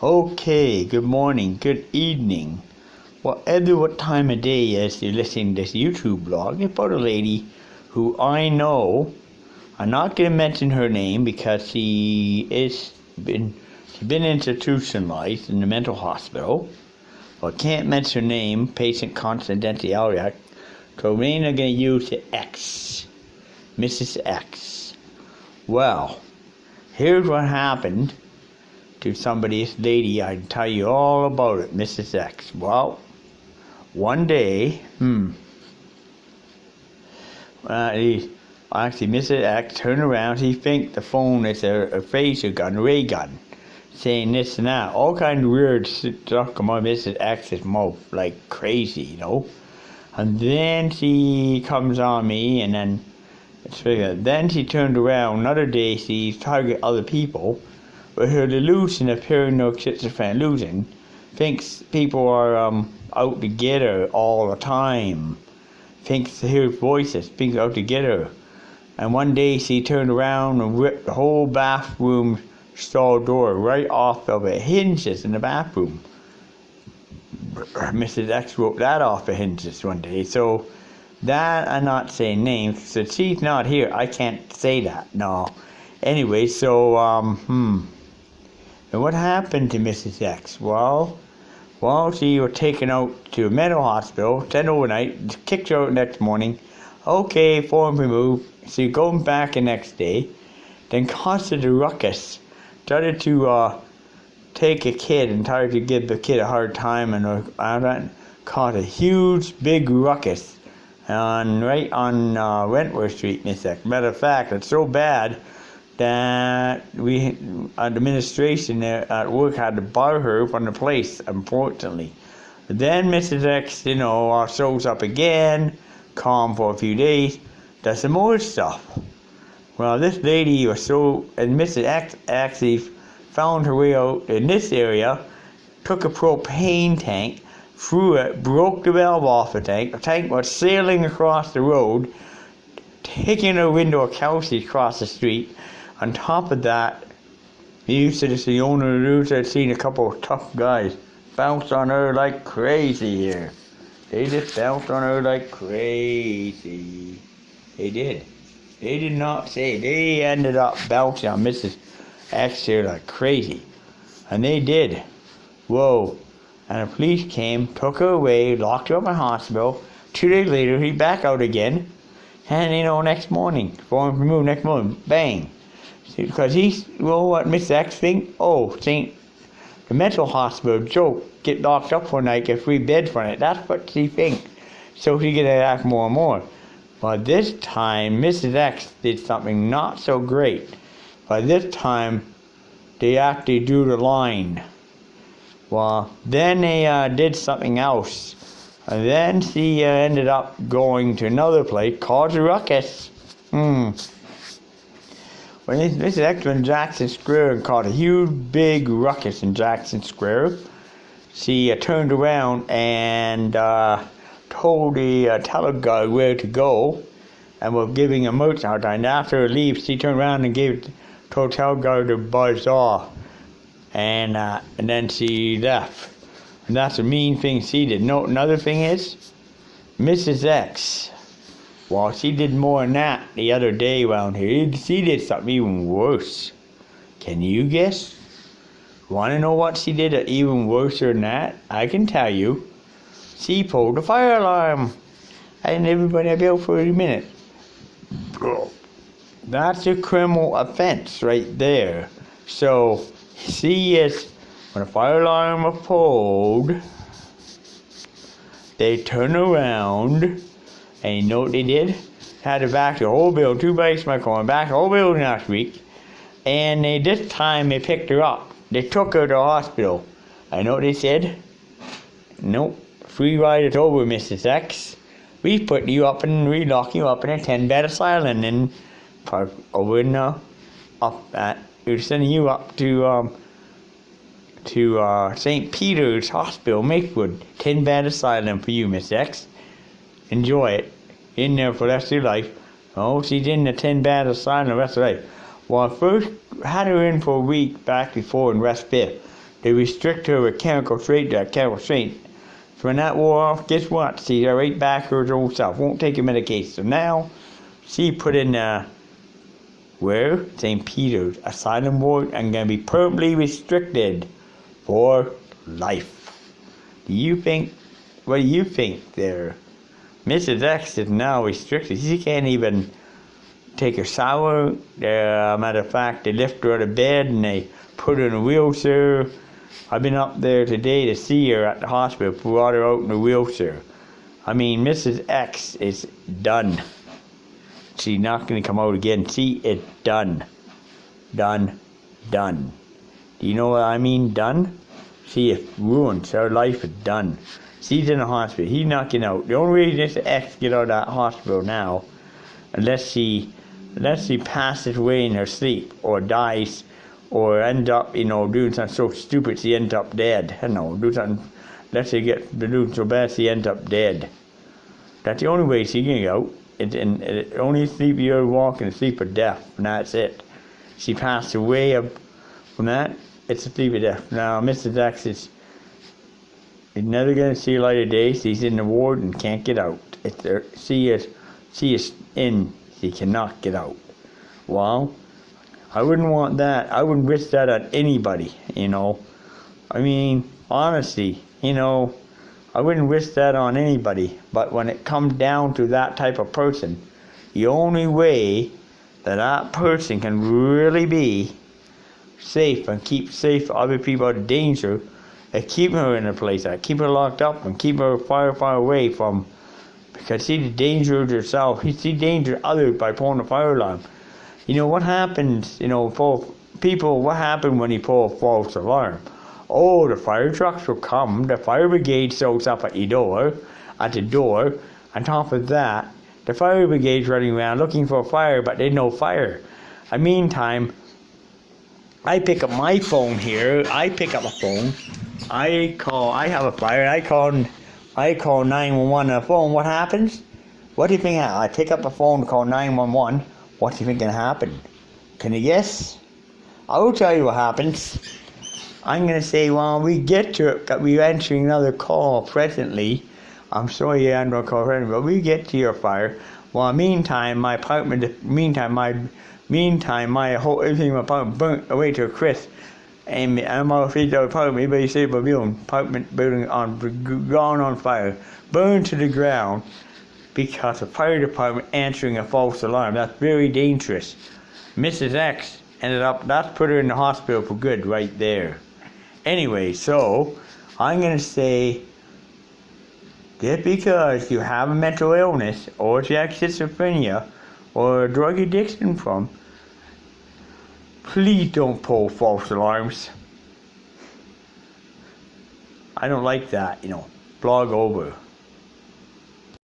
Okay, good morning, good evening. Whatever what time of day is you're listening to this YouTube blog, it's about a lady who I know. I'm not going to mention her name because she's been institutionalized in the mental hospital. Well, I can't mention her name, patient confidentiality act. So we're going to use the X, Mrs. X. Well, here's what happened to somebody's lady. I can tell you all about it, Mrs. X. Well, one day, actually, Mrs. X turned around. She thinks the phone is a phaser gun, a ray gun, saying this and that. All kinds of weird stuff come out of Mrs. X's mouth, like crazy, you know. And then she comes on me, and then she turned around. Another day, she target other people. But her delusion of paranoid schizophrenia illusion thinks people are out to get her all the time. Thinks to hear voices, thinks out to get her. And one day she turned around and ripped the whole bathroom stall door right off of the hinges in the bathroom. Mrs. X wrote that off the hinges one day. So that, I'm not saying names, so she's not here. I can't say that, no. Anyway, so, And what happened to Mrs. X? Well, she was taken out to a mental hospital, sent overnight, kicked her out the next morning. Okay, form removed. She going back the next day. Then caused a ruckus. Started to take a kid and tried to give the kid a hard time, and caused a huge, big ruckus right on Wentworth Street, Mrs. X. Matter of fact, it's so bad that we, administration at work, had to bar her from the place, unfortunately. Then Mrs. X, shows up again, calm for a few days, does some more stuff. Well, this lady was and Mrs. X actually found her way out in this area, took a propane tank, threw it, broke the valve off the tank. The tank was sailing across the road, taking her window of Kelsey's across the street. On top of that, the owner of the news had seen a couple of tough guys bounce on her like crazy here. They just bounced on her like crazy. They did. They did not say. They ended up bouncing on Mrs. X here like crazy. And they did. Whoa. And the police came, took her away, locked her up in hospital. 2 days later, he back out again. And next morning, form removed next morning, bang. Because what Mrs. X think? The mental hospital joke, get locked up for a night, get free bed for it. That's what she thinks. So she gonna act more and more. But this time, Mrs. X did something not so great. But this time, they actually drew the line. Well, then they did something else. And then she ended up going to another place, caused a ruckus. When Mrs. X went in Jackson Square and caught a huge, big ruckus in Jackson Square, she turned around and told the teleguard where to go, and was giving a merch out. And after her leave, she turned around and told the hotel guard to buzz off, and then she left. And that's a mean thing she did. Another thing is, Mrs. X. Well, she did more than that the other day around here. She did something even worse. Can you guess? Want to know what she did even worse than that? I can tell you. She pulled the fire alarm. And everybody had built for a minute. That's a criminal offense right there. So, when a fire alarm was pulled, they turned around. And you know what they did? Had to back the whole building, 2 bikes my car, back the whole building last week. And this time they picked her up. They took her to the hospital. I know what they said? Nope. Free ride is over, Mrs. X. We lock you up in a 10-bed asylum and we're sending you up to St. Peter's Hospital, Makewood. 10-bed asylum for you, Miss X. Enjoy it. In there for the rest of your life. Oh, she's in the 10-bed asylum the rest of her life. Well, I first had her in for a week back before in West 5th. They restrict her with chemical restraint. So when that wore off, guess what? She's right back to her old self. Won't take her medication. So now, she put in where? St. Peter's Asylum Ward and going to be permanently restricted for life. What do you think there? Mrs. X is now restricted. She can't even take a shower. Matter of fact, they lift her out of bed and they put her in a wheelchair. I've been up there today to see her at the hospital, brought her out in a wheelchair. I mean, Mrs. X is done. She's not going to come out again. She is done. Done. Done. Do you know what I mean, done? She is ruined. Her life is done. She's in the hospital. He's not getting out. The only way Mrs. X get out of that hospital now, unless she passes away in her sleep or dies or ends up, doing something so stupid she ends up dead. Do something, unless she gets doing so bad she ends up dead. That's the only way she can get out. It's only sleep you're walking, sleep of death, and that's it. She passed away from that, it's a sleep of death. Now, Mrs. X is never going to see light of day. She's in the ward and can't get out. She is in. She cannot get out. Well, I wouldn't want that. I wouldn't wish that on anybody, I mean, honestly, I wouldn't wish that on anybody. But when it comes down to that type of person, the only way that person can really be safe and keep safe other people out of danger is keeping her in a place, keep her locked up and keep her far, far away from, because she's a danger to herself. She's a danger to others by pulling a fire alarm. What happens, for people, what happened when you pull a false alarm? Oh, the fire trucks will come, the fire brigade shows up at the door. On top of that, the fire brigade's running around looking for a fire, but there's no fire. In the meantime, I pick up my phone here, I pick up a phone, I have a fire, I call 911 on the phone. What happens? What do you think? I pick up a phone to call 911. What do you think can happen? Can you guess? I will tell you what happens. I'm going to say, well, we get to it, we're answering another call presently. I'm sorry you're answering a call presently, but we get to your fire. Well, meantime, my whole everything in my apartment burnt away to a crisp. And I'm all afraid the apartment, everybody say about apartment building gone on fire, burned to the ground because the fire department answering a false alarm. That's very dangerous. Mrs. X that's put her in the hospital for good right there. Anyway, so I'm going to say, just because you have a mental illness or if you have schizophrenia or a drug addiction please don't pull false alarms. I don't like that, blog over.